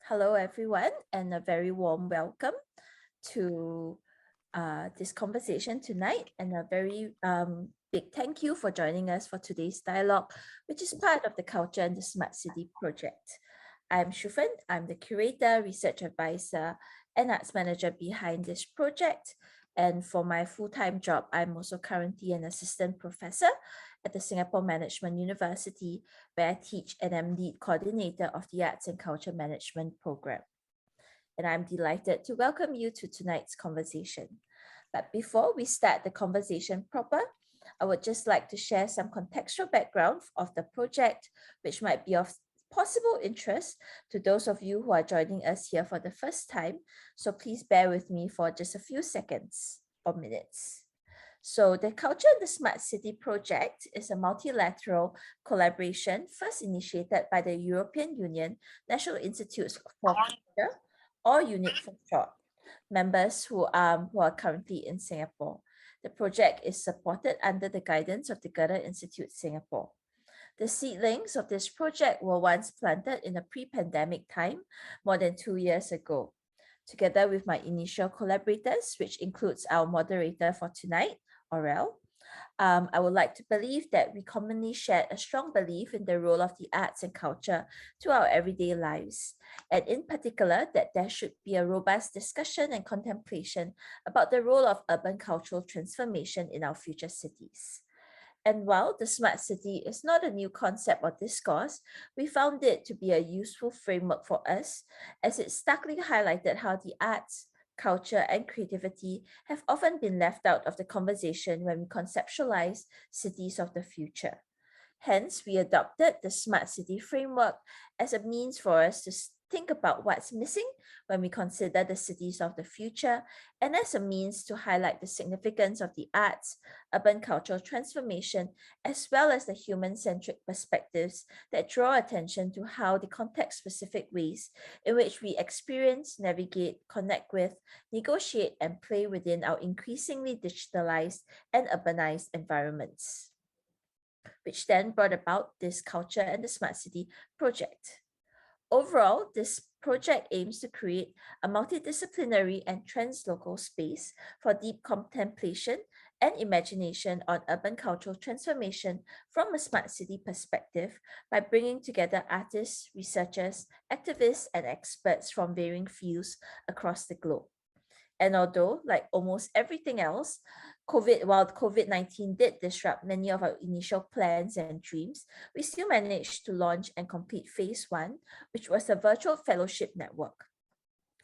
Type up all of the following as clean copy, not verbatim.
Hello, everyone, and a very warm welcome to this conversation tonight, and a very big thank you for joining us for today's dialogue, which is part of the Culture and the Smart City project. I'm Shufen. I'm the curator, research advisor, and arts manager behind this project. And for my full-time job, I'm also currently an assistant professor at the Singapore Management University, where I teach and am lead coordinator of the Arts and Culture Management program. And I'm delighted to welcome you to tonight's conversation. But before we start the conversation proper, I would just like to share some contextual background of the project, which might be of possible interest to those of you who are joining us here for the first time. So please bear with me for just a few seconds or minutes. So the Culture and the Smart City project is a multilateral collaboration first initiated by the European Union National Institutes for Culture, or UNIC for short, members who are currently in Singapore. The project is supported under the guidance of the Goethe-Institut Singapore. The seedlings of this project were once planted in a pre-pandemic time, more than 2 years ago. Together with my initial collaborators, which includes our moderator for tonight, Aurel, I would like to believe that we commonly share a strong belief in the role of the arts and culture to our everyday lives, and in particular that there should be a robust discussion and contemplation about the role of urban cultural transformation in our future cities. And while the smart city is not a new concept or discourse, we found it to be a useful framework for us, as it starkly highlighted how the arts, culture, and creativity have often been left out of the conversation when we conceptualize cities of the future. Hence, we adopted the smart city framework as a means for us to think about what's missing when we consider the cities of the future, and as a means to highlight the significance of the arts, urban cultural transformation, as well as the human-centric perspectives that draw attention to how the context-specific ways in which we experience, navigate, connect with, negotiate, and play within our increasingly digitalized and urbanized environments, which then brought about this Culture and the Smart City project. Overall, this project aims to create a multidisciplinary and translocal space for deep contemplation and imagination on urban cultural transformation from a smart city perspective by bringing together artists, researchers, activists, and experts from varying fields across the globe. And although, like almost everything else, while COVID-19 did disrupt many of our initial plans and dreams, we still managed to launch and complete phase 1, which was a virtual fellowship network.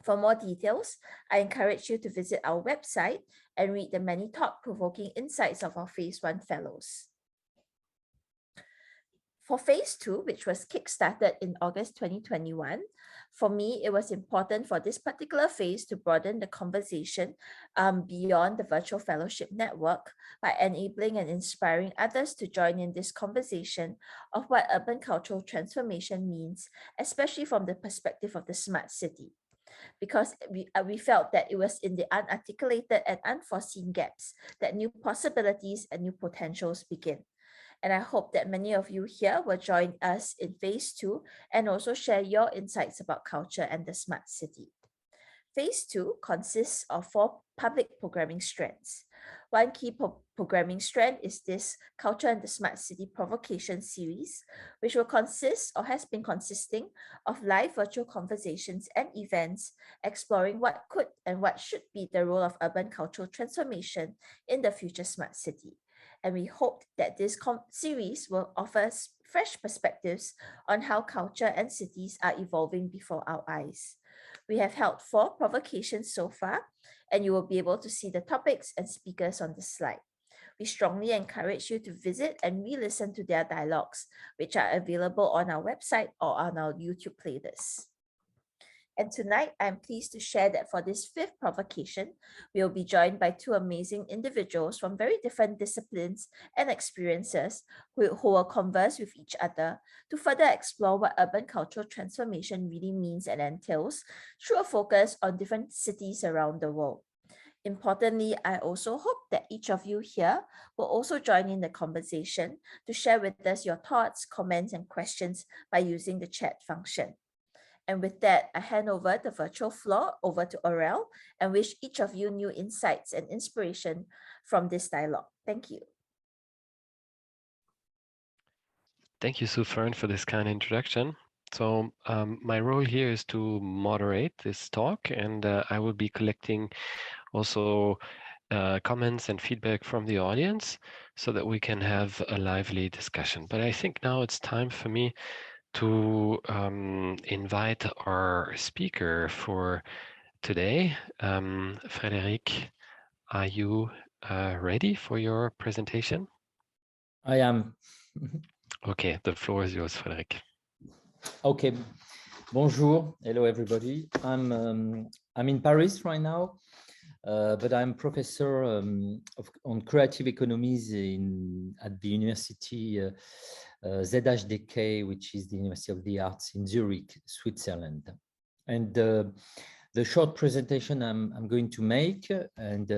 For more details, I encourage you to visit our website and read the many thought-provoking insights of our phase 1 fellows. For phase 2, which was kickstarted in August 2021, for me, it was important for this particular phase to broaden the conversation beyond the virtual fellowship network by enabling and inspiring others to join in this conversation of what urban cultural transformation means, especially from the perspective of the smart city. Because we felt that it was in the unarticulated and unforeseen gaps that new possibilities and new potentials begin. And I hope that many of you here will join us in phase 2 and also share your insights about culture and the smart city. Phase 2 consists of 4 public programming strands. One key programming strand is this Culture and the Smart City Provocation series, which will consist or has been consisting of live virtual conversations and events exploring what could and what should be the role of urban cultural transformation in the future smart city. And we hope that this series will offer fresh perspectives on how culture and cities are evolving before our eyes. We have held 4 provocations so far, and you will be able to see the topics and speakers on the slide. We strongly encourage you to visit and re-listen to their dialogues, which are available on our website or on our YouTube playlist. And tonight, I'm pleased to share that for this 5th provocation, we will be joined by 2 amazing individuals from very different disciplines and experiences who will converse with each other to further explore what urban cultural transformation really means and entails through a focus on different cities around the world. Importantly, I also hope that each of you here will also join in the conversation to share with us your thoughts, comments, and questions by using the chat function. And with that, I hand over the virtual floor over to Aurel and wish each of you new insights and inspiration from this dialogue. Thank you. Thank you, Sue Fern, for this kind introduction. So my role here is to moderate this talk, and I will be collecting also comments and feedback from the audience so that we can have a lively discussion. But I think now it's time for me to invite our speaker for today. Frédéric, are you ready for your presentation? I am. Okay, the floor is yours, Frédéric. Okay. Bonjour. Hello, everybody. I'm in Paris right now, but I'm professor on creative economies at the university 𝐓𝐡𝐞, which is the University of the Arts in Zurich, Switzerland. And the short presentation I'm going to make, and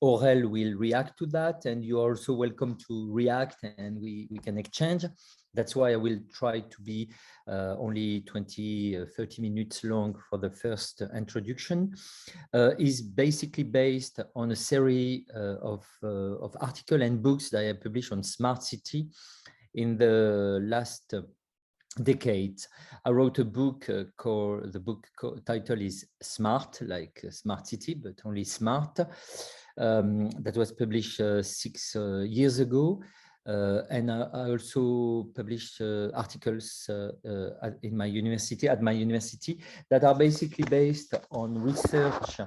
Aurel will react to that, and you're also welcome to react, and we can exchange. That's why I will try to be only 20, 30 minutes long for the first introduction. Is basically based on a series of articles and books that I published on smart city in the last decade. I wrote a book title is Smart, like smart city, but only smart. That was published 6 years ago. And I also published articles at my university that are basically based on research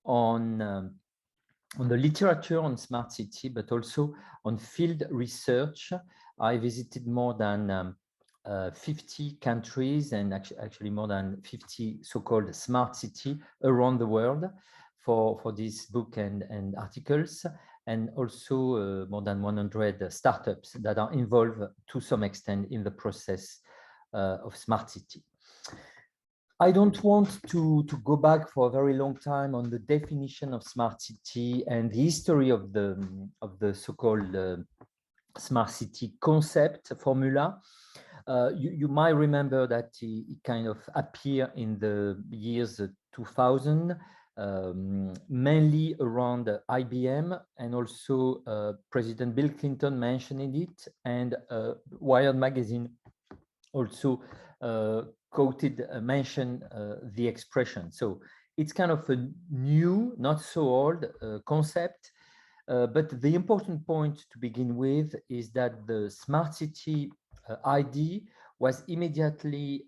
on the literature on smart city, but also on field research. I visited more than 50 countries and actually more than 50 so-called smart city around the world for this book and articles, and also more than 100 startups that are involved to some extent in the process of smart city. I don't want to go back for a very long time on the definition of smart city and the history of the so-called smart city concept formula. You might remember that it kind of appeared in the years 2000, mainly around IBM, and also President Bill Clinton mentioned it, and Wired magazine also mentioned the expression. So it's kind of a new, not so old concept. But the important point to begin with is that the smart city idea was immediately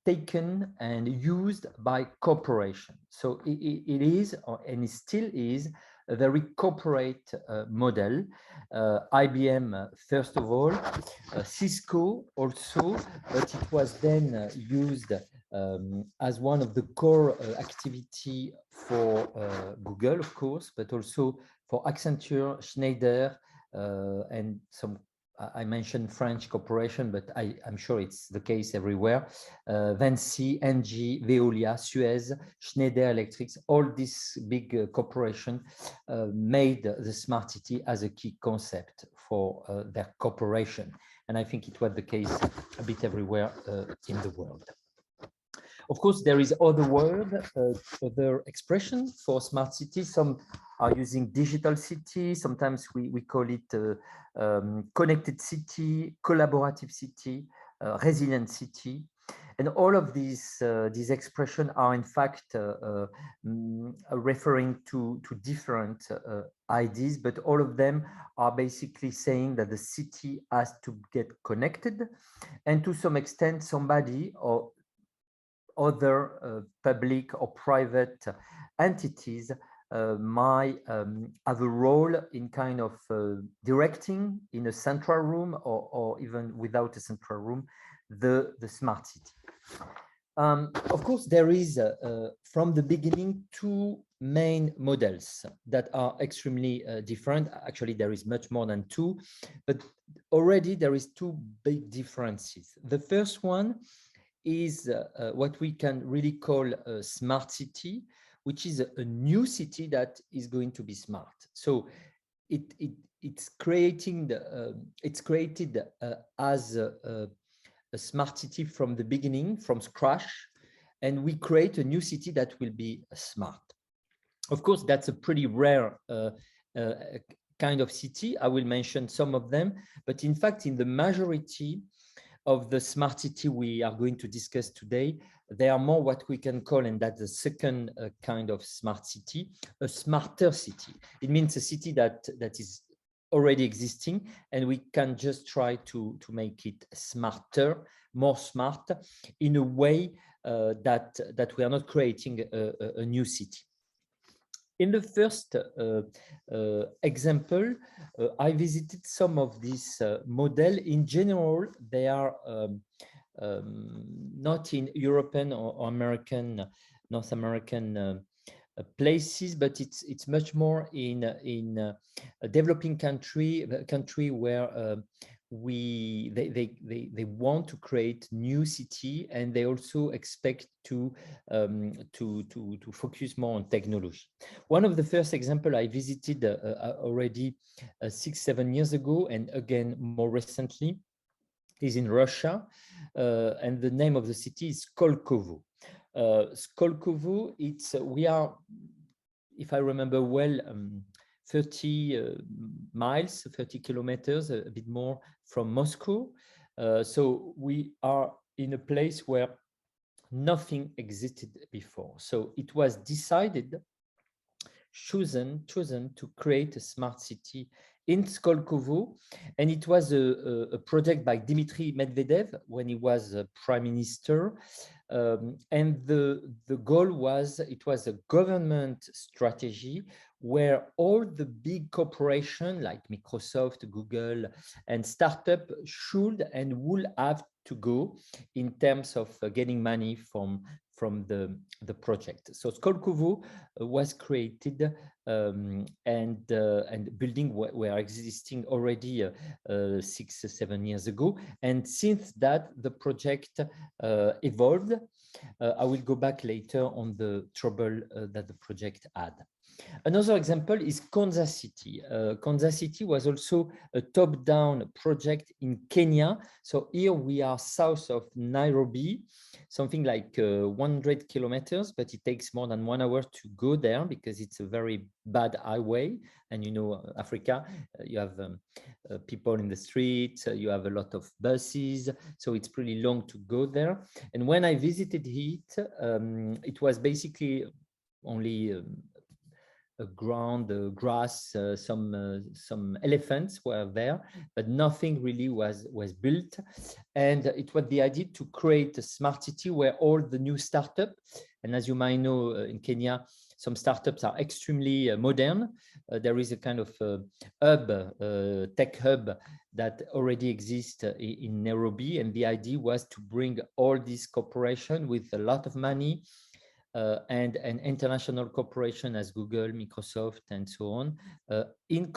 taken and used by corporation. So it is, and it still is, a very corporate model. IBM, first of all, Cisco also, but it was then used as one of the core activity for Google, of course, but also for Accenture, Schneider, and some, I mentioned French corporation, but I'm sure it's the case everywhere. Vinci, Engie, Veolia, Suez, Schneider Electric, all these big corporations made the smart city as a key concept for their corporation. And I think it was the case a bit everywhere in the world. Of course, there is other expression for smart city. Some are using digital city. Sometimes we call it connected city, collaborative city, resilient city. And all of these expressions are in fact referring to different ideas, but all of them are basically saying that the city has to get connected, and to some extent somebody or other public or private entities might have a role in kind of directing in a central room or even without a central room the smart city. Of course, there is from the beginning 2 main models that are extremely different. Actually, there is much more than 2, but already there is 2 big differences. The first one is what we can really call a smart city, which is a new city that is going to be smart. So it's created as a smart city from the beginning, from scratch, and we create a new city that will be smart. Of course, that's a pretty rare kind of city. I will mention some of them, but in fact, in the majority of the smart city we are going to discuss today, they are more what we can call, and that's the second kind of smart city, a smarter city. It means a city that is already existing, and we can just try to make it smarter, more smart, in a way that we are not creating a new city. In the first example, I visited some of these models. In general, they are not in European or American, North American places, but it's much more in a developing country where they want to create new city, and they also expect to focus more on technology. One of the first example I visited already 6-7 years ago, and again more recently, is in Russia, and the name of the city is kolkovo. Kolkovo, we are, if I remember well, 30 miles, 30 kilometers, a bit more from Moscow. So we are in a place where nothing existed before. So it was chosen to create a smart city in Kolkovo, and it was a project by Dmitry Medvedev when he was prime minister. And the goal was, it was a government strategy where all the big corporations like Microsoft, Google, and startup should and will have to go in terms of getting money from the project. So Kolkovo was created and building were existing already 6-7 years ago. And since that, the project evolved. I will go back later on the trouble that the project had. Another example is Kansas City. Kansas City was also a top-down project in Kenya. So here we are south of Nairobi, something like 100 kilometers, but it takes more than 1 hour to go there because it's a very bad highway. And you know, Africa, you have people in the streets, you have a lot of buses, so it's pretty long to go there. And when I visited it, it was basically only grass, some elephants were there, but nothing really was built. And it was the idea to create a smart city where all the new startups, and as you might know, in Kenya, some startups are extremely modern. There is a kind of tech hub that already exists in Nairobi, and the idea was to bring all these corporations with a lot of money and an international corporation as Google, Microsoft, and so on, in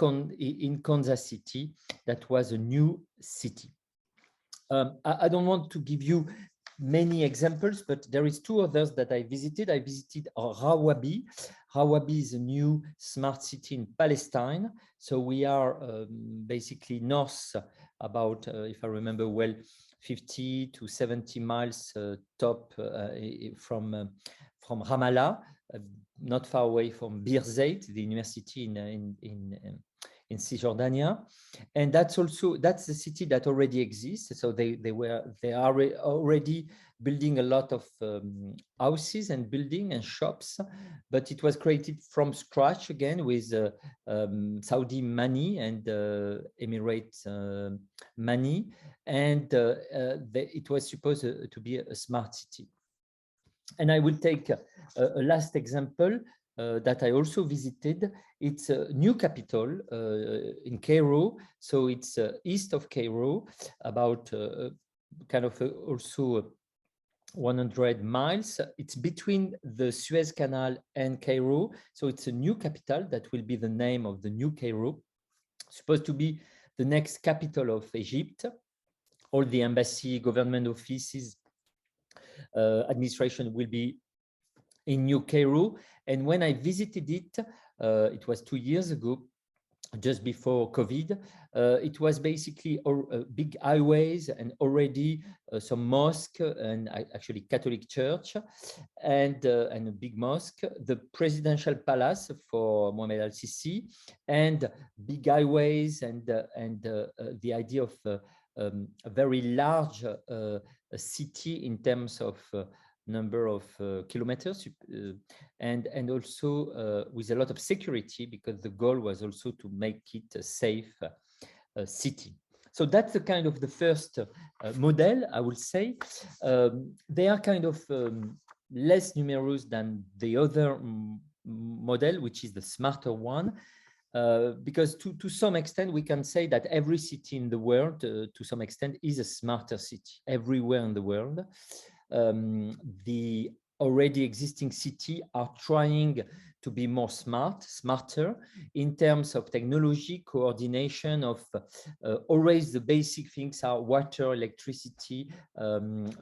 Kansas City. That was a new city. I don't want to give you many examples, but there is 2 others that I visited. I visited Rawabi. Rawabi is a new smart city in Palestine. So we are basically north, about, if I remember well, 50 to 70 miles top from Ramallah, not far away from Birzeit, the university in Cisjordania. And that's the city that already exists. So they are already building a lot of houses and building and shops, but it was created from scratch again with Saudi money and Emirates money, and it was supposed to be a smart city. And I will take a last example that I also visited. It's a new capital in Cairo. So it's east of Cairo, about kind of also 100 miles. It's between the Suez Canal and Cairo. So it's a new capital that will be the name of the new Cairo. Supposed to be the next capital of Egypt. All the embassy, government offices, administration will be in New Cairo. And when I visited it, it was 2 years ago, just before COVID. It was basically big highways and already some mosque and actually Catholic church and a big mosque, the presidential palace for Mohamed al-Sisi, and big highways and the idea of a very large city in terms of number of kilometers and also with a lot of security, because the goal was also to make it a safe city. So that's the kind of the first model, I would say. They are kind of less numerous than the other model, which is the smarter one. Because to some extent, we can say that every city in the world, to some extent, is a smarter city everywhere in the world. The already existing city are trying to be more smarter in terms of technology, coordination of always the basic things are water, electricity,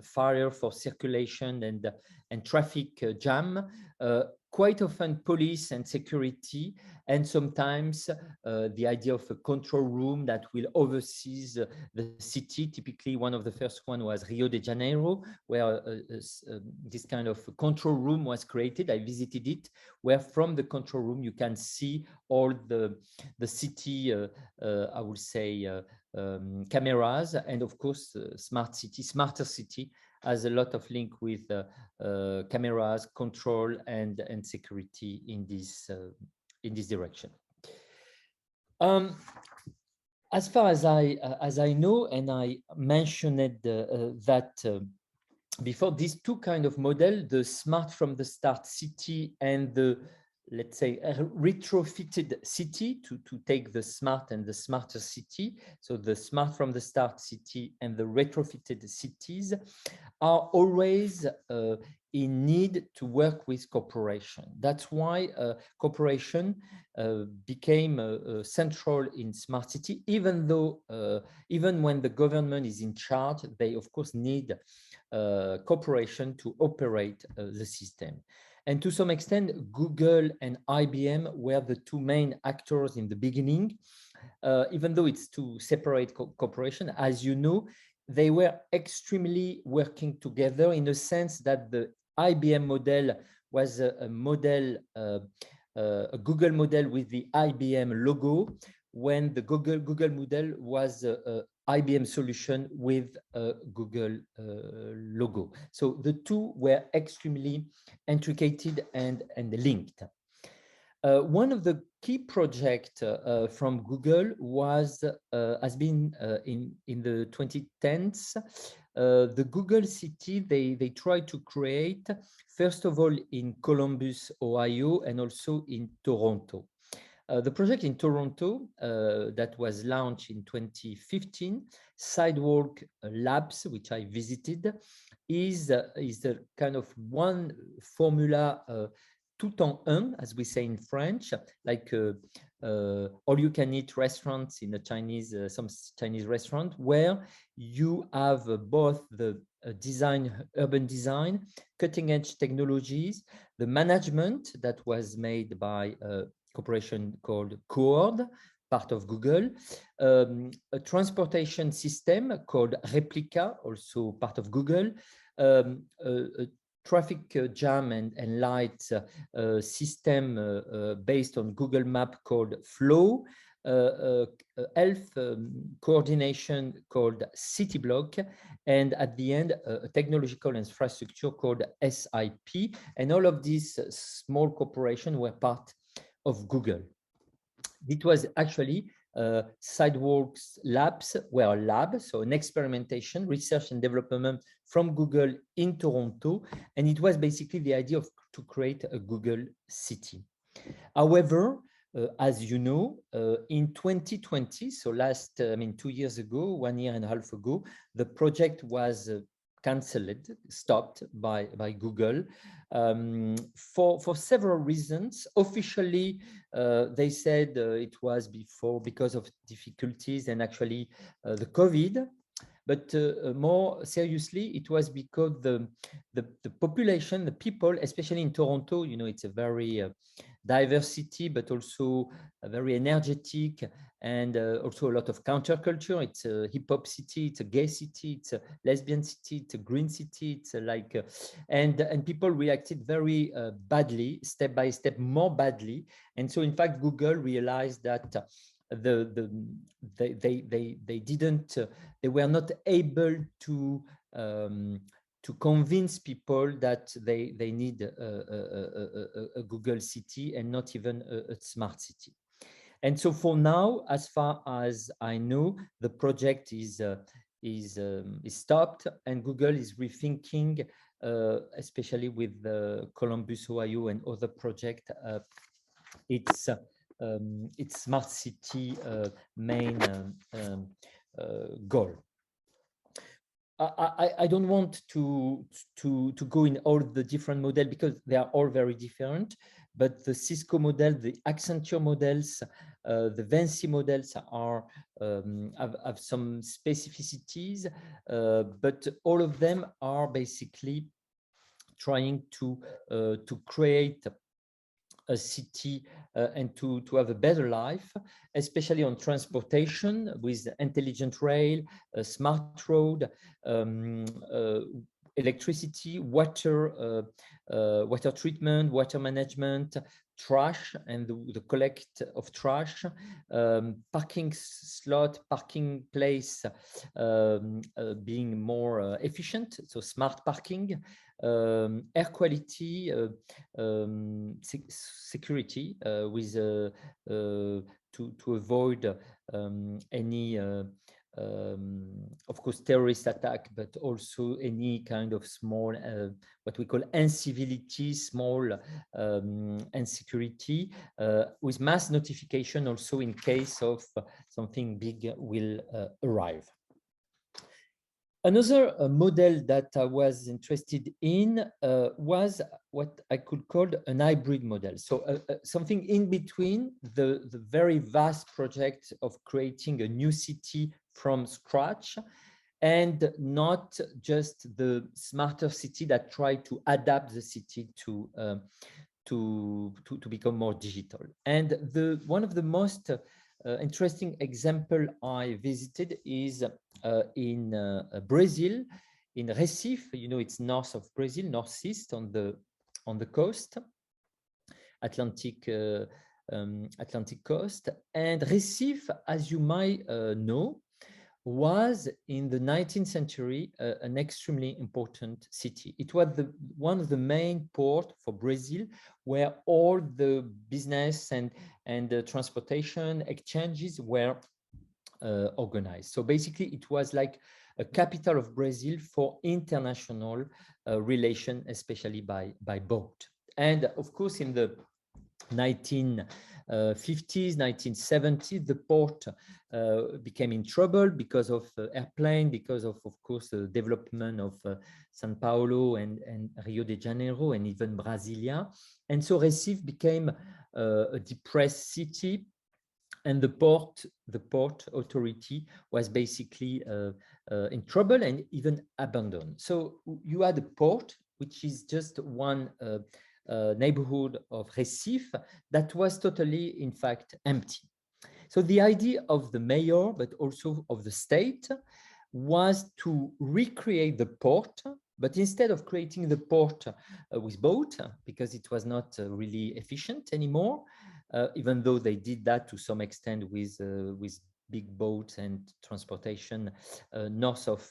fire for circulation and traffic jam. Quite often police and security, and sometimes the idea of a control room that will oversee the city. Typically, one of the first one was Rio de Janeiro, where this kind of control room was created. I visited it, where from the control room you can see all the city, I would say, cameras, and of course, smart city, smarter city, has a lot of link with cameras, control, and security in this direction. As far as I know, and I mentioned that before, these two kind of model, the smart from the start city and the, let's say, a retrofitted city, to take the smart and the smarter city. So the smart from the start city and the retrofitted cities are always in need to work with cooperation. That's why cooperation became central in smart city, even though even when the government is in charge, they of course need cooperation to operate the system. And to some extent, Google and IBM were the two main actors in the beginning, even though it's two separate cooperation. As you know, they were extremely working together in the sense that the IBM model was a model, a Google model with the IBM logo, when the Google model was IBM solution with a Google logo. So the two were extremely intricate and linked. One of the key projects from Google has been in the 2010s. The Google City, they tried to create, first of all, in Columbus, Ohio, and also in Toronto. The project in Toronto that was launched in 2015, Sidewalk Labs, which I visited, is the kind of one formula tout en un, as we say in French, like all-you-can-eat restaurants in a Chinese, some Chinese restaurant, where you have both the design, urban design, cutting-edge technologies, the management that was made by corporation called 𝐒𝐿, part of Google, a transportation system called Replica, also part of Google, a traffic jam and light system based on Google Map called Flow, health coordination called City Block, and at the end, a technological infrastructure called SIP. And all of these small corporations were part of Google. It was actually Sidewalks Labs were a lab, so an experimentation, research and development from Google in Toronto, and it was basically the idea to create a Google city. However, as you know, in 2020, so 2 years ago, 1.5 years ago, the project was cancelled, stopped by Google for several reasons. Officially, they said it was because of difficulties and actually the COVID. But more seriously, it was because the population, the people, especially in Toronto, you know, it's a very diversity, but also very energetic, and also a lot of counterculture. It's a hip-hop city, it's a gay city, it's a lesbian city, it's a green city, it's and people reacted very badly, step by step, more badly. And so in fact Google realized that they were not able to convince people that they need a Google city and not even a smart city. And so for now, as far as I know, the project is stopped, and Google is rethinking, especially with the Columbus, Ohio, and other project, its smart city main goal. I don't want to go in all the different models because they are all very different, but the Cisco model, the 𝐓𝐡𝐞 models, the 𝐕𝐚𝐶 models are have some specificities, but all of them are basically trying to create a city and to have a better life, especially on transportation with intelligent rail, smart road, electricity, water treatment, water management, trash and the collect of trash, parking slot, parking place being more efficient, so smart parking, air quality, security with to avoid any of course terrorist attack, but also any kind of small what we call incivility, small insecurity, with mass notification also in case of something big will arrive. Another model that I was interested in was what I could call an hybrid model. So something in between the very vast project of creating a new city from scratch, and not just the smarter city that try to adapt the city to become more digital. And one of the most interesting example I visited is in Brazil, in Recife. You know, it's north of Brazil, northeast on the coast, Atlantic coast. And Recife, as you might know, was in the 19th century an extremely important city. It was one of the main ports for Brazil, where all the business and transportation exchanges were organized. So basically, it was like a capital of Brazil for international relation, especially by boat. And of course, in the 1950s, 1970s, the port became in trouble because of airplane, because of course, the development of São Paulo and Rio de Janeiro and even Brasilia. And so Recife became a depressed city, and the port authority was basically in trouble and even abandoned. So you had a port, which is just one neighborhood of Recife that was totally, in fact, empty. So the idea of the mayor, but also of the state, was to recreate the port, but instead of creating the port with boat, because it was not really efficient anymore, even though they did that to some extent with big boats and transportation north of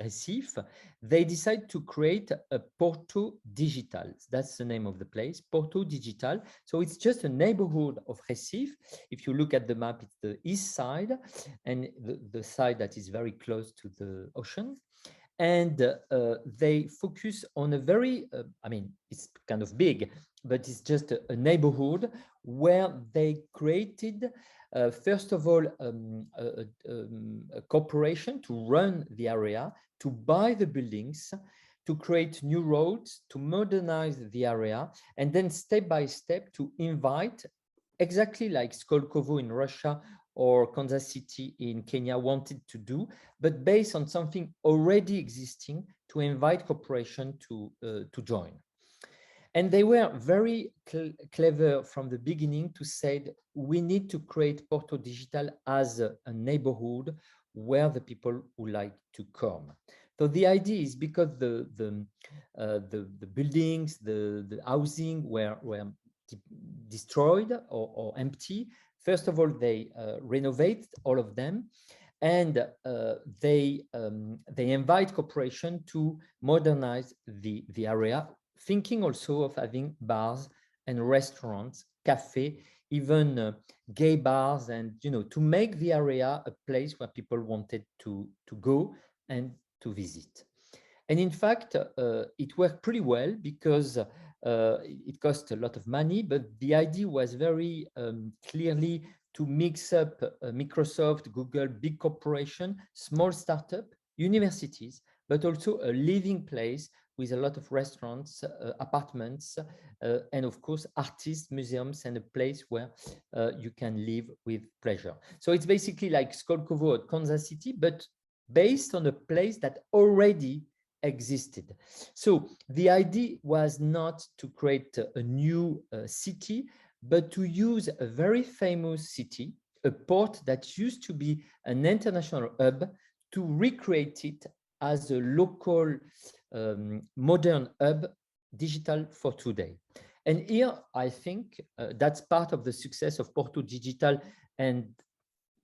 Recife, they decided to create a Porto Digital. That's the name of the place, Porto Digital. So it's just a neighborhood of Recife. If you look at the map, it's the east side, and the side that is very close to the ocean. And they focus on a very, I mean, it's kind of big, but it's just a neighborhood where they created, first of all, a corporation to run the area, to buy the buildings, to create new roads, to modernize the area, and then step by step to invite, exactly like Skolkovo in Russia or Kansas City in Kenya wanted to do, but based on something already existing, to invite corporation to join. And they were very clever from the beginning to say we need to create Porto Digital as a neighborhood where the people would like to come. So the idea is because the buildings, the housing were destroyed or empty. First of all, they renovate all of them, and they invite corporation to modernize the area, thinking also of having bars and restaurants, cafe, even gay bars, and to make the area a place where people wanted to go and to visit. And in fact, it worked pretty well because it cost a lot of money, but the idea was very clearly to mix up Microsoft, Google, big corporation, small startup, universities, but also a living place with a lot of restaurants, apartments, and of course, artists, museums, and a place where you can live with pleasure. So it's basically like kolkovo at Kansas City, but based on a place that already existed. So the idea was not to create a new city, but to use a very famous city, a port that used to be an international hub, to recreate it as a local modern hub, digital for today. And here, I think that's part of the success of Porto Digital, and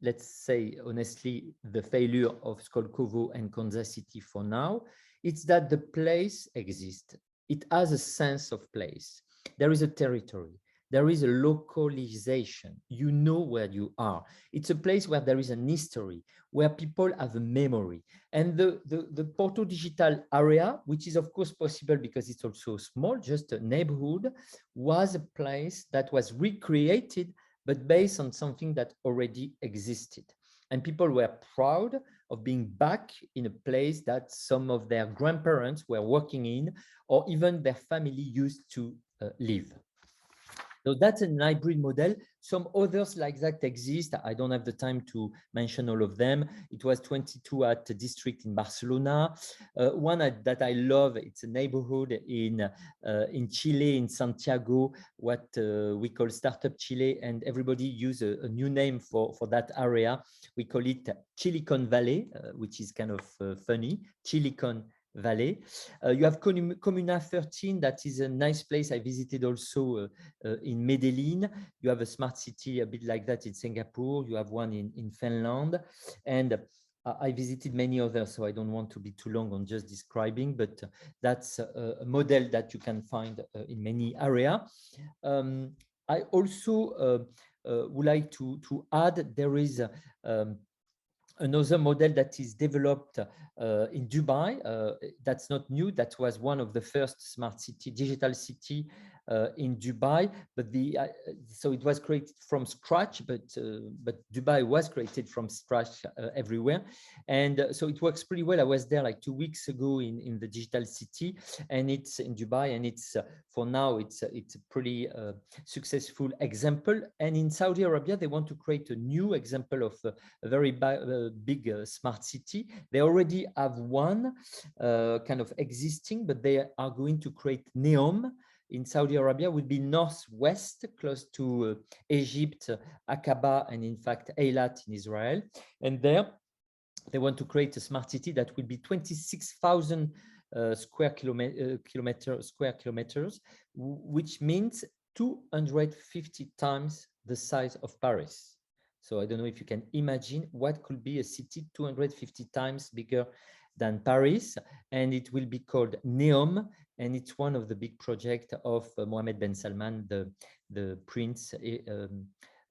let's say honestly, the failure of kolkovo and Kansas City for now. It's that the place exists. It has a sense of place. There is a territory. There is a localization. You know where you are. It's a place where there is an history, where people have a memory. And the Porto Digital area, which is of course possible because it's also small, just a neighborhood, was a place that was recreated, but based on something that already existed. And people were proud of being back in a place that some of their grandparents were working in, or even their family used to live. So that's a hybrid model. Some others like that exist. I don't have the time to mention all of them. It was 22 at the district in Barcelona. One that I love, it's a neighborhood in Chile, in Santiago, what we call Startup Chile, and everybody use a new name for that area. We call it 𝐤𝐿𝐴 Valley, which is kind of funny, 𝐤𝐿𝐴 Valley. You have Comuna 13, that is a nice place I visited also in Medellin. You have a smart city a bit like that in Singapore. You have one in Finland. And I visited many others, so I don't want to be too long on just describing, but that's a model that you can find in many areas. I also would like to add, there is another model that is developed in Dubai. That's not new. That was one of the first smart city, digital city in Dubai. But so it was created from scratch. But Dubai was created from scratch everywhere, and so it works pretty well. I was there like 2 weeks ago in the digital city, and it's in Dubai, and it's for now it's a pretty successful example. And in Saudi Arabia, they want to create a new example of a very big smart city. They already have one kind of existing, but they are going to create NEOM in Saudi Arabia, will be northwest, close to Egypt, Aqaba, and in fact Eilat in Israel. And there they want to create a smart city that will be 26,000 square kilometers, which means 250 times the size of Paris. So I don't know if you can imagine what could be a city 250 times bigger than Paris, and it will be called NEOM, and it's one of the big projects of Mohammed bin Salman, the prince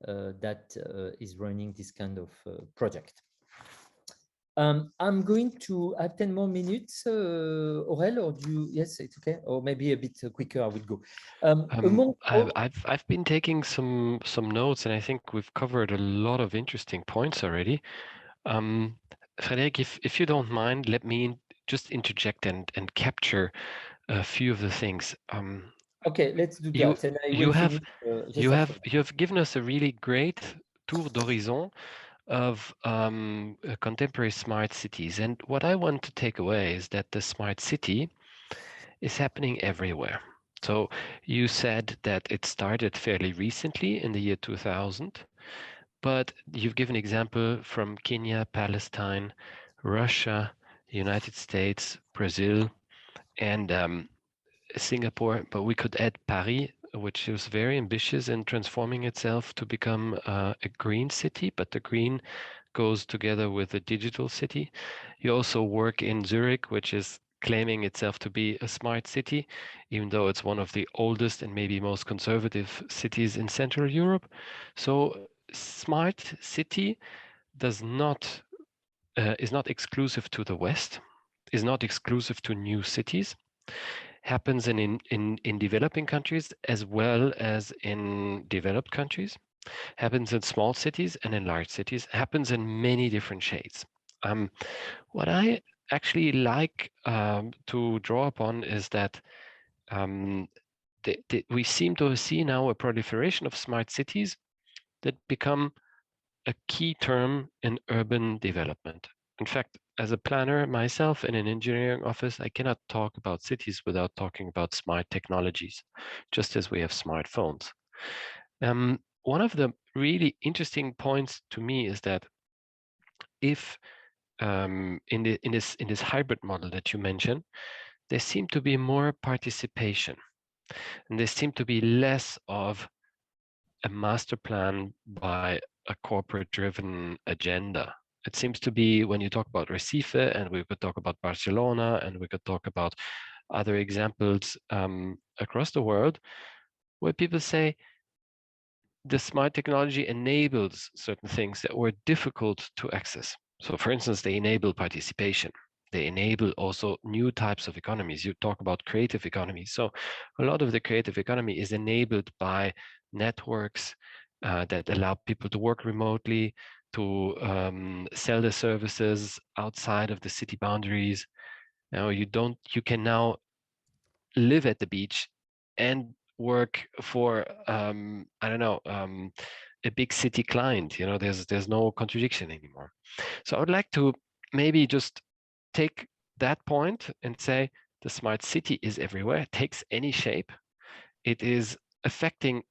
that is running this kind of project. I'm going to have 10 more minutes, Aurel, or do you? Yes, it's okay, or maybe a bit quicker. I will go. I've been taking some notes, and I think we've covered a lot of interesting points already. Frédéric, if you don't mind, let me just interject and capture a few of the things. Okay, let's do that. And I will finish, you have given us a really great tour d'horizon of contemporary smart cities, and what I want to take away is that the smart city is happening everywhere. So you said that it started fairly recently in the year 2000, but you've given example from Kenya, Palestine, Russia, United States, Brazil, and Singapore, but we could add Paris, which is very ambitious in transforming itself to become a green city, but the green goes together with a digital city. You also work in Zurich, which is claiming itself to be a smart city, even though it's one of the oldest and maybe most conservative cities in Central Europe. So smart city does not is not exclusive to the West, is not exclusive to new cities, happens in developing countries as well as in developed countries, happens in small cities and in large cities, happens in many different shades. What I actually like to draw upon is that we seem to see now a proliferation of smart cities that become a key term in urban development. In fact, as a planner myself in an engineering office, I cannot talk about cities without talking about smart technologies, just as we have smartphones. One of the really interesting points to me is that if in this hybrid model that you mentioned, there seemed to be more participation, and there seemed to be less of a master plan by a corporate-driven agenda. It seems to be when you talk about Recife, and we could talk about Barcelona, and we could talk about other examples across the world, where people say the smart technology enables certain things that were difficult to access. So for instance, they enable participation. They enable also new types of economies. You talk about creative economies. So a lot of the creative economy is enabled by networks that allow people to work remotely, to sell their services outside of the city boundaries. Now you can now live at the beach and work for I don't know, a big city client. You know, there's no contradiction anymore. So I would like to maybe just take that point and say the smart city is everywhere. It takes any shape. It is affecting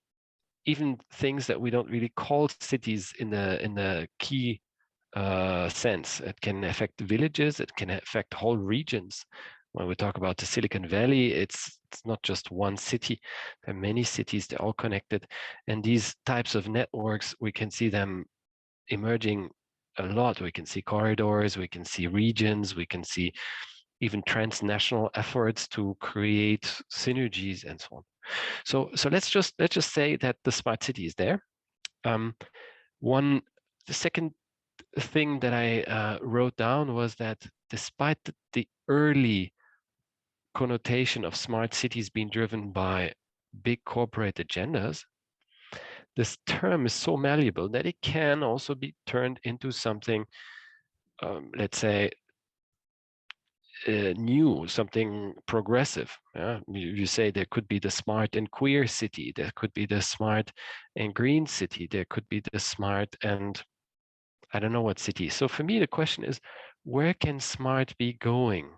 even things that we don't really call cities in the key sense. It can affect villages. It can affect whole regions. When we talk about the Silicon Valley, it's not just one city. There are many cities. They're all connected, and these types of networks, we can see them emerging a lot. We can see corridors. We can see regions. We can see even transnational efforts to create synergies and so on. So let's just say that the smart city is there. The second thing that I wrote down was that despite the early connotation of smart cities being driven by big corporate agendas, this term is so malleable that it can also be turned into something, let's say, new, something progressive. Yeah? You say there could be the smart and queer city, there could be the smart and green city, there could be the smart and I don't know what city. So for me, the question is, where can smart be going?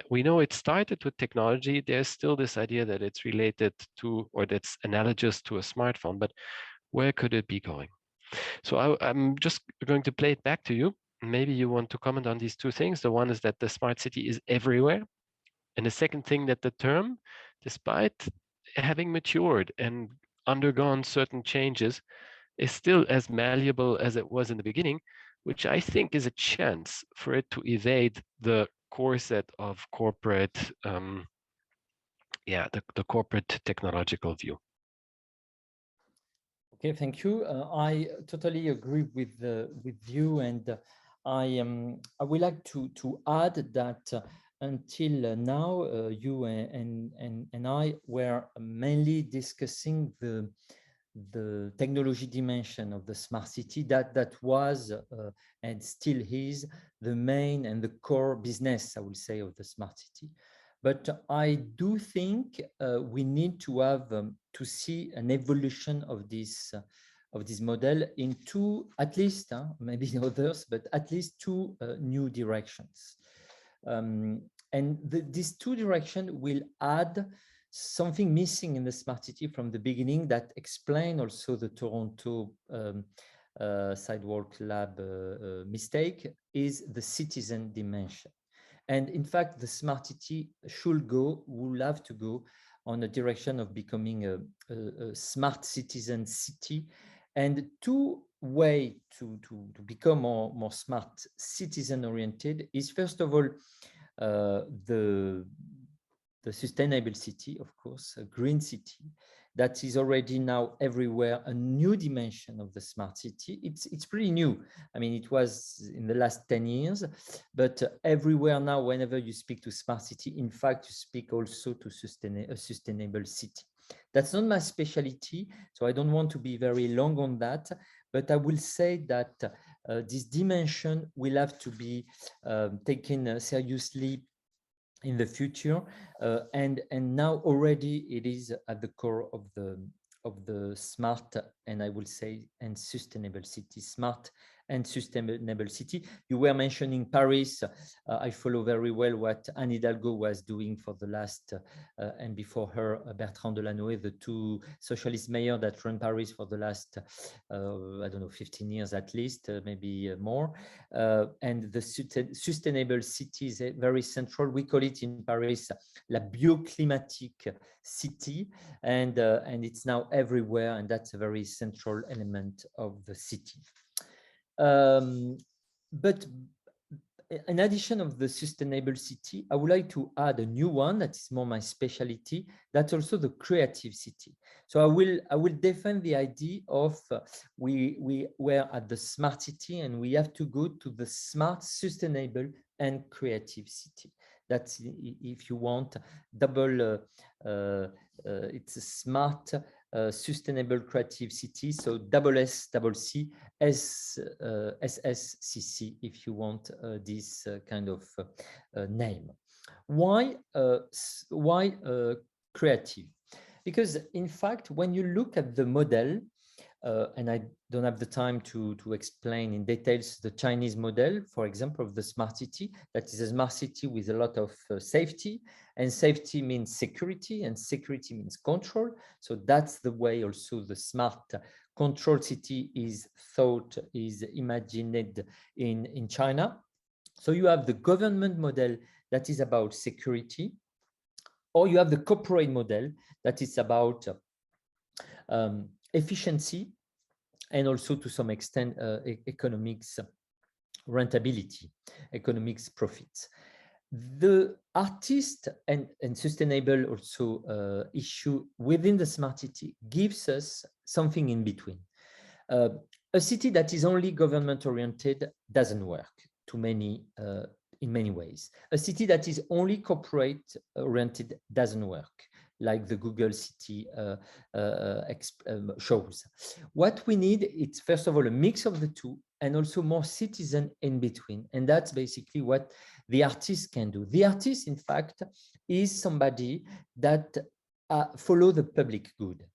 We know it started with technology. There's still this idea that it's related to, or that's analogous to a smartphone, but where could it be going? So I'm just going to play it back to you. Maybe you want to comment on these two things. The one is that the smart city is everywhere. And the second thing, that the term, despite having matured and undergone certain changes, is still as malleable as it was in the beginning, which I think is a chance for it to evade the corset of corporate, the corporate technological view. Okay, thank you. I totally agree with you, and I would like to add that until now, you and I were mainly discussing the technology dimension of the smart city that was and still is the main and the core business, I will say, of the smart city. But I do think we need to have to see an evolution of this model in two, at least, maybe others, but at least two new directions. And these two directions will add something missing in the smart city from the beginning that explain also the Toronto Sidewalk Lab mistake is the citizen dimension. And in fact, the smart city will have to go on a direction of becoming a smart citizen city. And two ways to become more smart citizen oriented is, first of all, the sustainable city, of course, a green city that is already now everywhere, a new dimension of the smart city. It's pretty new. I mean, it was in the last 10 years, but everywhere now, whenever you speak to smart city, in fact, you speak also to a sustainable city. That's not my specialty, so I don't want to be very long on that, but I will say that this dimension will have to be taken seriously in the future, and now already it is at the core of the smart, and I will say, and sustainable city. Smart and sustainable city. You were mentioning Paris. I follow very well what Anne Hidalgo was doing for the last, and before her, Bertrand Delanoë, the two socialist mayors that run Paris for the last, I don't know, 15 years at least, maybe more. And the sustainable city is very central. We call it in Paris la bioclimatique city, and it's now everywhere, and that's a very central element of the city. But in addition of the sustainable city, I would like to add a new one that is more my specialty. That's also the creative city. So I will defend the idea of we were at the smart city, and we have to go to the smart, sustainable, and creative city. That's, if you want, double. It's a smart, sustainable, creative city. So double S, double C, SSCC, if you want this kind of name. Why creative? Because in fact, when you look at the model, and I don't have the time to explain in details the Chinese model, for example, of the smart city, that is a smart city with a lot of safety, and safety means security, and security means control. So that's the way also the smart control city is imagined in China. So you have the government model that is about security, or you have the corporate model that is about efficiency, and also to some extent economics rentability, economics profits. The artist and sustainable also issue within the smart city gives us something in between. A city that is only government oriented doesn't work in many ways. A city that is only corporate oriented doesn't work, like the Google city shows. What we need is, first of all, a mix of the two, and also more citizen in between. And that's basically what the artist can do. The artist, in fact, is somebody that follows the public good.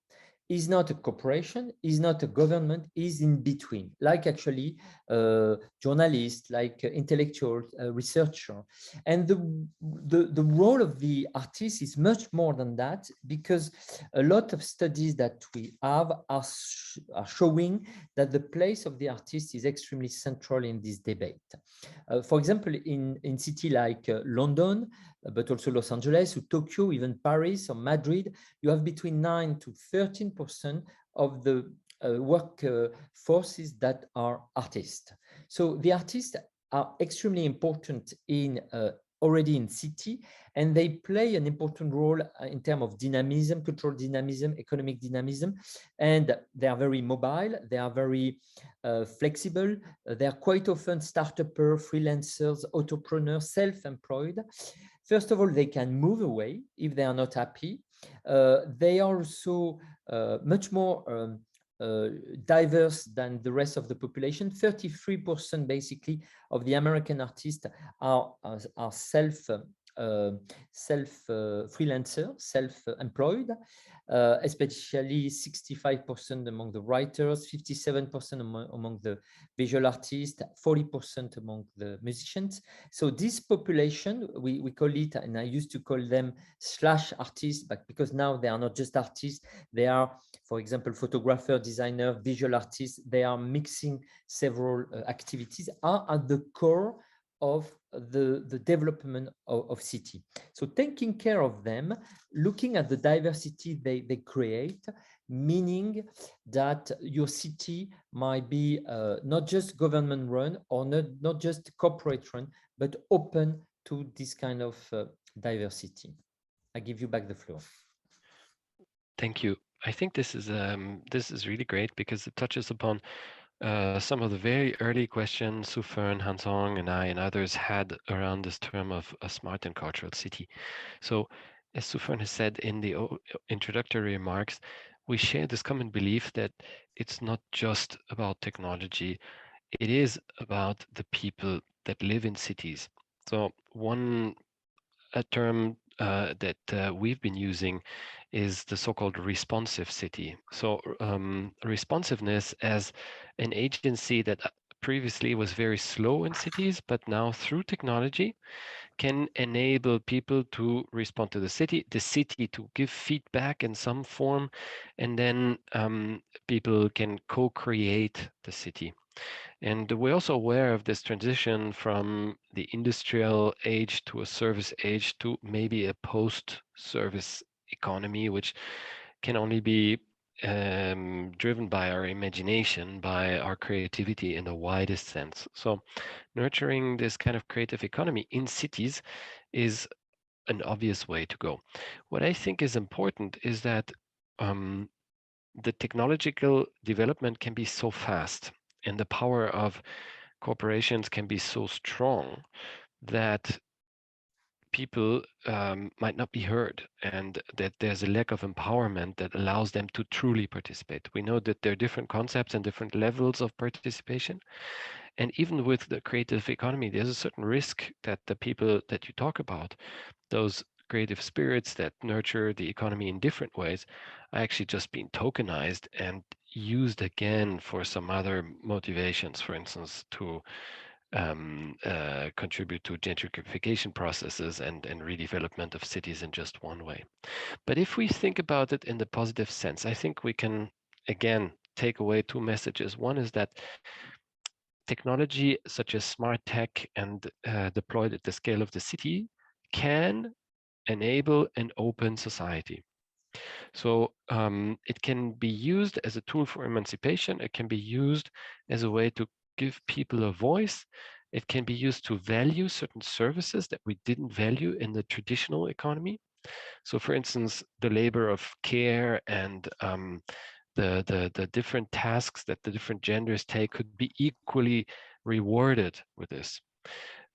Is not a corporation, is not a government, is in between, like actually journalists, like intellectual researcher. And the role of the artist is much more than that, because a lot of studies that we have are showing that the place of the artist is extremely central in this debate. For example, in city like London, but also Los Angeles or Tokyo, even Paris or Madrid, you have between 9 to 13% of the work forces that are artists. So the artists are extremely important already in city, and they play an important role in terms of dynamism, cultural dynamism, economic dynamism, and they are very mobile, they are very flexible, they are quite often start-upers, freelancers, entrepreneurs, self-employed. First of all, they can move away if they are not happy. They are also much more diverse than the rest of the population. 33% basically of the American artists are freelancer, self-employed, especially 65% among the writers, 57% among the visual artists, 40% among the musicians. So this population, we call it, and I used to call them slash artists, but because now they are not just artists, they are, for example, photographer, designer, visual artists. They are mixing several activities, are at the core of the development of city. So taking care of them, looking at the diversity they create, meaning that your city might be not just government run or not just corporate run, but open to this kind of diversity. I give you back the floor. Thank you. I think this is really great because it touches upon some of the very early questions Sufern, Hansong, and I and others had around this term of a smart and cultural city. So, as Sufern has said in the introductory remarks, we share this common belief that it's not just about technology, it is about the people that live in cities. So a term that we've been using is the so-called responsive city. So responsiveness as an agency that previously was very slow in cities, but now through technology can enable people to respond to the city to give feedback in some form, and then people can co-create the city. And we're also aware of this transition from the industrial age to a service age to maybe a post-service economy, which can only be driven by our imagination, by our creativity in the widest sense. So nurturing this kind of creative economy in cities is an obvious way to go. What I think is important is that the technological development can be so fast and the power of corporations can be so strong that people might not be heard, and that there's a lack of empowerment that allows them to truly participate. We know that there are different concepts and different levels of participation. And even with the creative economy, there's a certain risk that the people that you talk about, those creative spirits that nurture the economy in different ways, are actually just being tokenized and used again for some other motivations, for instance, to contribute to gentrification processes and redevelopment of cities in just one way. But if we think about it in the positive sense, I think we can, again, take away two messages. One is that technology such as smart tech and deployed at the scale of the city can enable an open society. So it can be used as a tool for emancipation. It can be used as a way to give people a voice. It can be used to value certain services that we didn't value in the traditional economy. So for instance, the labor of care and the different tasks that the different genders take could be equally rewarded with this.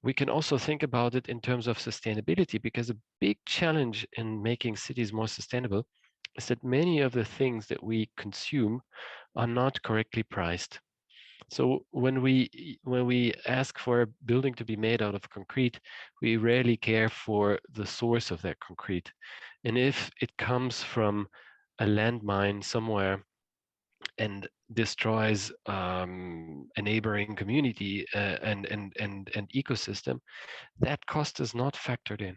We can also think about it in terms of sustainability, because a big challenge in making cities more sustainable is that many of the things that we consume are not correctly priced. So when we ask for a building to be made out of concrete, we rarely care for the source of that concrete. And if it comes from a landmine somewhere and destroys a neighboring community and ecosystem, that cost is not factored in.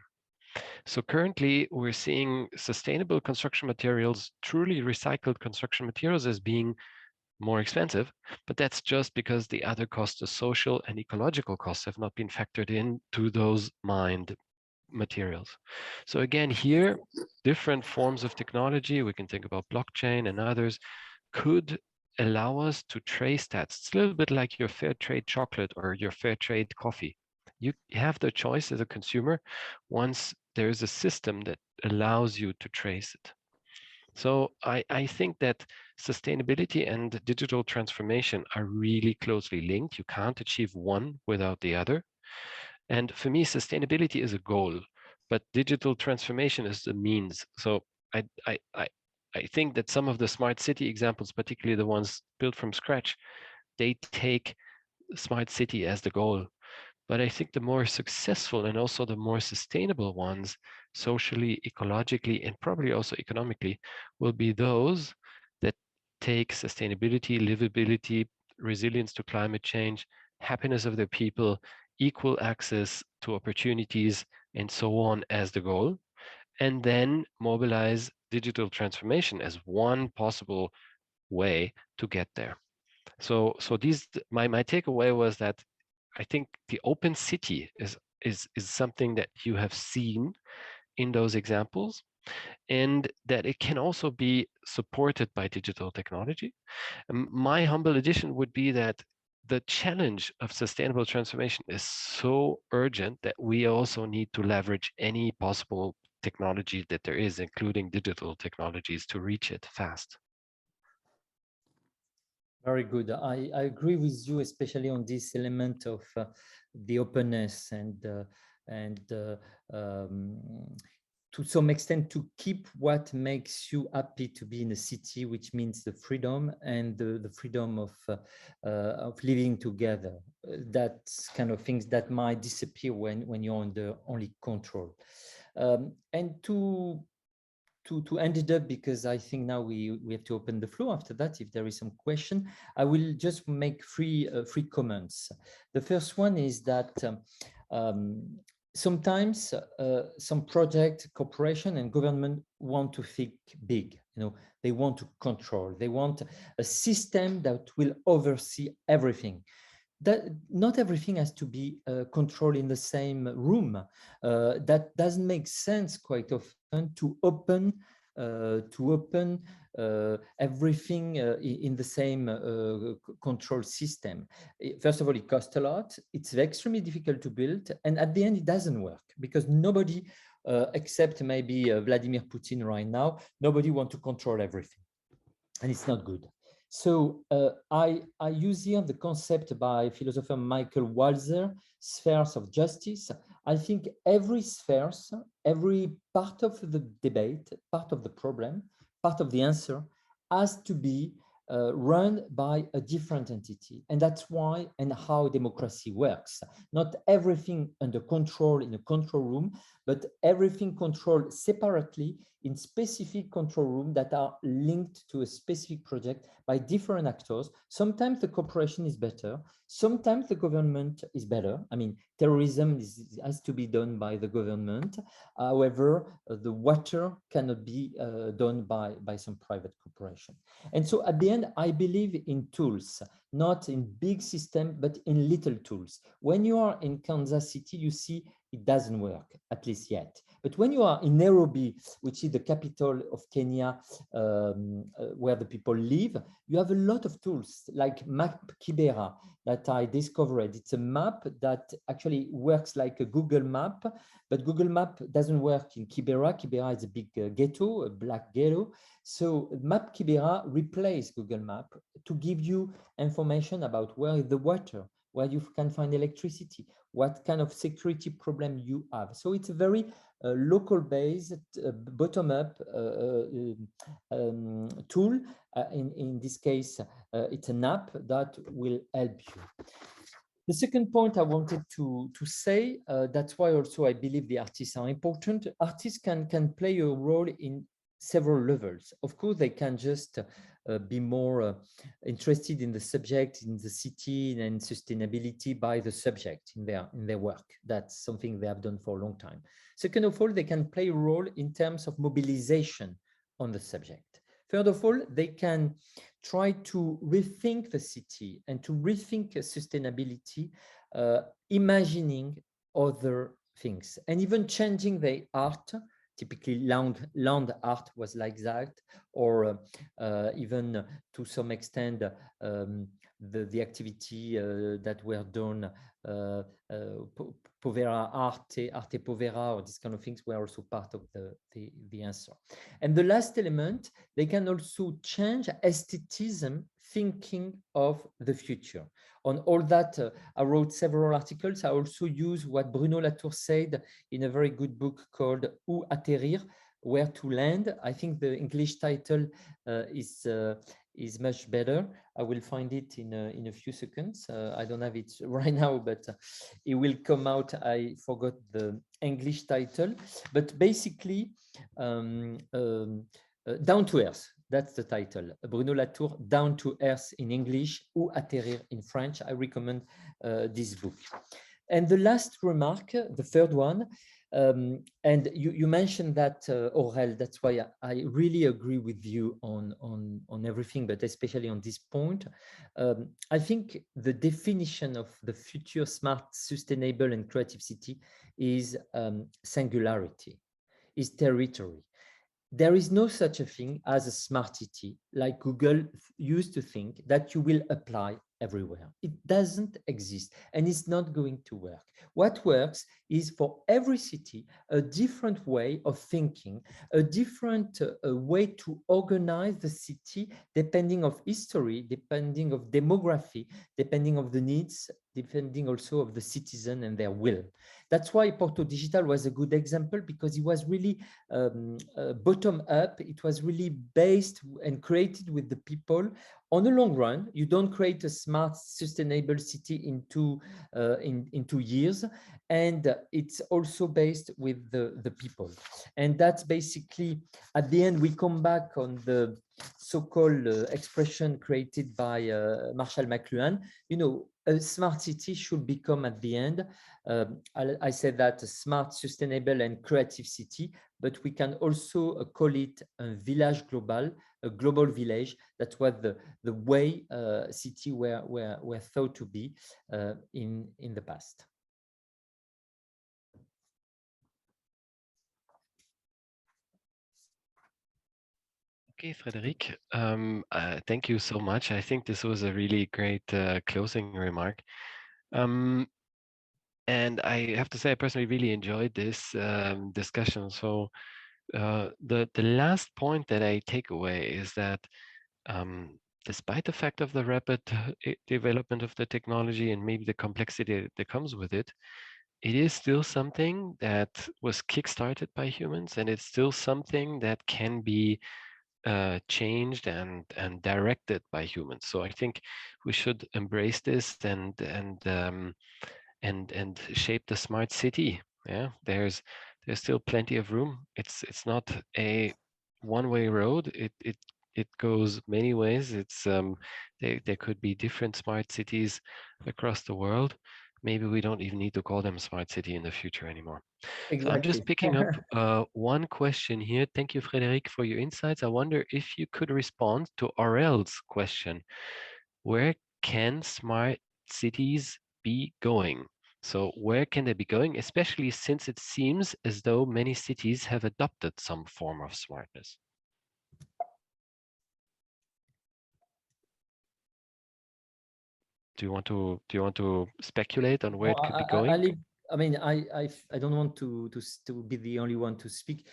So currently, we're seeing sustainable construction materials, truly recycled construction materials, as being more expensive, but that's just because the other costs, the social and ecological costs, have not been factored into those mined materials. So again, here, different forms of technology, we can think about blockchain and others, could allow us to trace that. It's a little bit like your fair trade chocolate or your fair trade coffee. You have the choice as a consumer once there's a system that allows you to trace it. So I think that sustainability and digital transformation are really closely linked. You can't achieve one without the other. And for me, sustainability is a goal, but digital transformation is the means. So I think that some of the smart city examples, particularly the ones built from scratch, they take smart city as the goal. But I think the more successful and also the more sustainable ones, socially, ecologically, and probably also economically, will be those that take sustainability, livability, resilience to climate change, happiness of their people, equal access to opportunities, and so on as the goal, and then mobilize digital transformation as one possible way to get there. So my takeaway was that I think the open city is something that you have seen in those examples, and that it can also be supported by digital technology. My humble addition would be that the challenge of sustainable transformation is so urgent that we also need to leverage any possible technology that there is, including digital technologies, to reach it fast. Very good. I agree with you, especially on this element of the openness and to some extent to keep what makes you happy to be in a city, which means the freedom and the freedom of living together. That's kind of things that might disappear when you're under only control. And to end it up, because I think now we have to open the floor after that, if there is some question, I will just make three comments. The first one is that sometimes some project, corporation and government want to think big. They want to control. They want a system that will oversee everything. That not everything has to be controlled in the same room. That doesn't make sense quite often to open everything in the same control system. First of all, it costs a lot. It's extremely difficult to build, and at the end, it doesn't work because nobody, except maybe Vladimir Putin right now, nobody wants to control everything, and it's not good. So I use here the concept by philosopher Michael Walzer, spheres of justice. I think every spheres, every part of the debate, part of the problem, part of the answer has to be run by a different entity. And that's why and how democracy works. Not everything under control in a control room, but everything controlled separately in specific control rooms that are linked to a specific project by different actors. Sometimes the corporation is better. Sometimes the government is better. I mean, terrorism has to be done by the government. However, the water cannot be done by some private corporation. And so at the end, I believe in tools, not in big systems, but in little tools. When you are in Kansas City, you see it doesn't work, at least yet. But when you are in Nairobi, which is the capital of Kenya, where the people live, you have a lot of tools like Map Kibera that I discovered. It's a map that actually works like a Google map, but Google Map doesn't work in Kibera. Kibera is a big ghetto, a black ghetto. So Map Kibera replaced Google Map to give you information about where is the water, where you can find electricity, what kind of security problem you have. So it's a very local-based, bottom-up tool. In this case, it's an app that will help you. The second point I wanted to say, that's why also I believe the artists are important. Artists can play a role in several levels. Of course, they can just be more interested in the subject, in the city, and sustainability by the subject in their work. That's something they have done for a long time. Second of all, they can play a role in terms of mobilization on the subject. Third of all, they can try to rethink the city and to rethink sustainability, imagining other things and even changing their art. Typically land art was like that, or even to some extent the activity that were done, povera arte povera, or these kind of things were also part of the answer. And the last element, they can also change aestheticism, thinking of the future. On all that, I wrote several articles. I also use what Bruno Latour said in a very good book called Où atterrir, Where to Land. I think the English title is is much better. I will find it in a few seconds. I don't have it right now, but it will come out. I forgot the English title, but basically Down to Earth. That's the title. Bruno Latour, Down to Earth in English, ou Atterrir in French. I recommend this book. And the last remark, the third one, and you mentioned that, Aurel, that's why I really agree with you on everything, but especially on this point. I think the definition of the future smart, sustainable, and creative city is singularity, is territory. There is no such a thing as a smart city, like Google used to think, that you will apply everywhere. It doesn't exist, and it's not going to work. What works is for every city a different way of thinking, a different way to organize the city, depending of history, depending of demography, depending of the needs, depending also of the citizen and their will. That's why Porto Digital was a good example, because it was really bottom up. It was really based and created with the people. On the long run, you don't create a smart, sustainable city in 2 years, and it's also based with the people. And that's basically, at the end, we come back on the so-called expression created by Marshall McLuhan. You know, a smart city should become, at the end, I said that a smart, sustainable, and creative city, but we can also call it a village global, a global village. That was the way city were thought to be in the past. Okay, Frédéric, thank you so much. I think this was a really great closing remark. And I have to say, I personally really enjoyed this discussion. So the last point that I take away is that despite the fact of the rapid development of the technology and maybe the complexity that comes with it, it is still something that was kickstarted by humans, and it's still something that can be changed and directed by humans. So I think we should embrace this and shape the smart city. Yeah, there's still plenty of room. It's not a one-way road. It goes many ways. It's there could be different smart cities across the world. Maybe we don't even need to call them smart city in the future anymore. Exactly. So I'm just picking up one question here. Thank you, Frédéric, for your insights. I wonder if you could respond to Aurel's question. Where can smart cities be going? So where can they be going, especially since it seems as though many cities have adopted some form of smartness? Do you want to speculate on where it could be going? I don't want to be the only one to speak.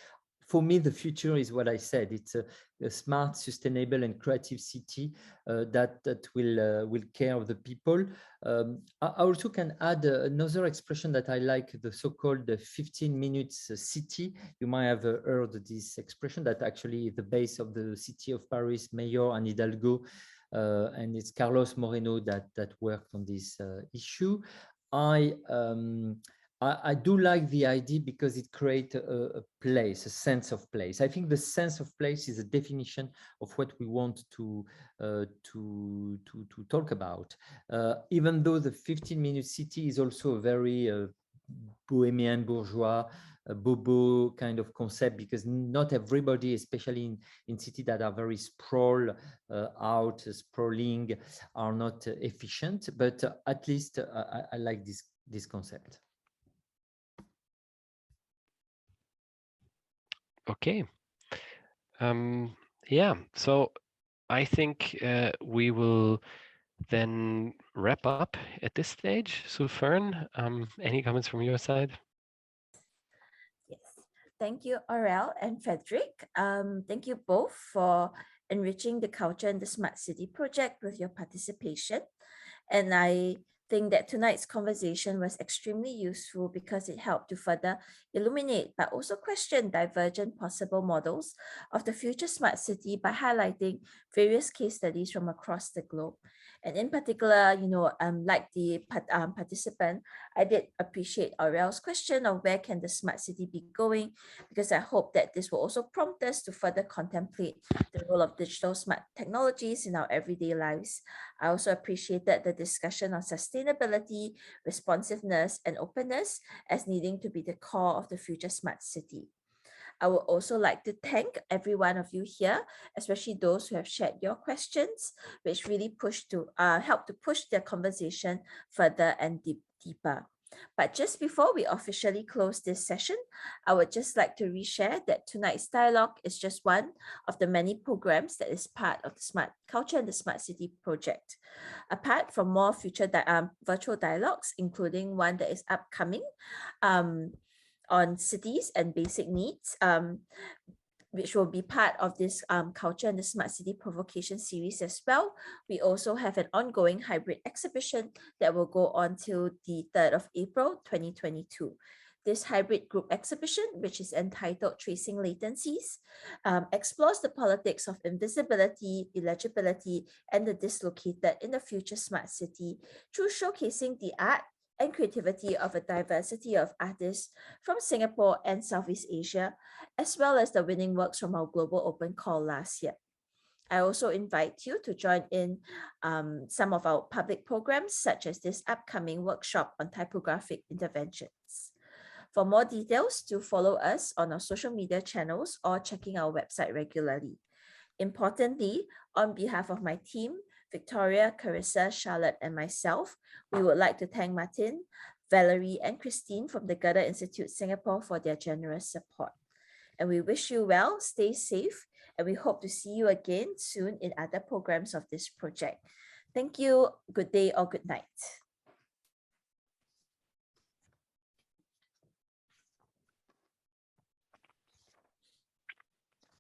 For me, the future is what I said. It's a smart, sustainable, and creative city that will care of the people. I also can add another expression that I like, the so-called 15 minutes city. You might have heard this expression, that actually is the base of the city of Paris, Mayor Anne Hidalgo, and it's Carlos Moreno that worked on this issue. I do like the idea because it creates a place, a sense of place. I think the sense of place is a definition of what we want to talk about. Even though the 15-minute city is also a very bohemian, bourgeois, bobo kind of concept, because not everybody, especially in cities that are very sprawling, are not efficient. But at least I like this concept. Okay. Yeah, so I think we will then wrap up at this stage. So Fern, any comments from your side? Yes, thank you, Aurel and Frédéric. Thank you both for enriching the culture and the Smart City project with your participation. And I think that tonight's conversation was extremely useful because it helped to further illuminate but also question divergent possible models of the future smart city by highlighting various case studies from across the globe. And in particular, like the participant, I did appreciate Aurel's question of where can the smart city be going, because I hope that this will also prompt us to further contemplate the role of digital smart technologies in our everyday lives. I also appreciated the discussion on sustainability, responsiveness, and openness as needing to be the core of the future smart city. I would also like to thank every one of you here, especially those who have shared your questions, which really help to push the conversation further and deeper. But just before we officially close this session, I would just like to reshare that tonight's dialogue is just one of the many programs that is part of the Smart Culture and the Smart City project. Apart from more future virtual dialogues, including one that is upcoming, on cities and basic needs, which will be part of this Culture and the Smart City Provocation series as well. We also have an ongoing hybrid exhibition that will go on till the 3rd of April, 2022. This hybrid group exhibition, which is entitled Tracing Latencies, explores the politics of invisibility, illegibility, and the dislocated in the future smart city through showcasing the art and creativity of a diversity of artists from Singapore and Southeast Asia, as well as the winning works from our global open call last year. I also invite you to join in some of our public programs, such as this upcoming workshop on typographic interventions. For more details, do follow us on our social media channels or checking our website regularly. Importantly, on behalf of my team, Victoria, Carissa, Charlotte, and myself, we would like to thank Martin, Valerie, and Christine from the Goethe-Institut Singapore for their generous support. And we wish you well, stay safe, and we hope to see you again soon in other programs of this project. Thank you, good day or good night.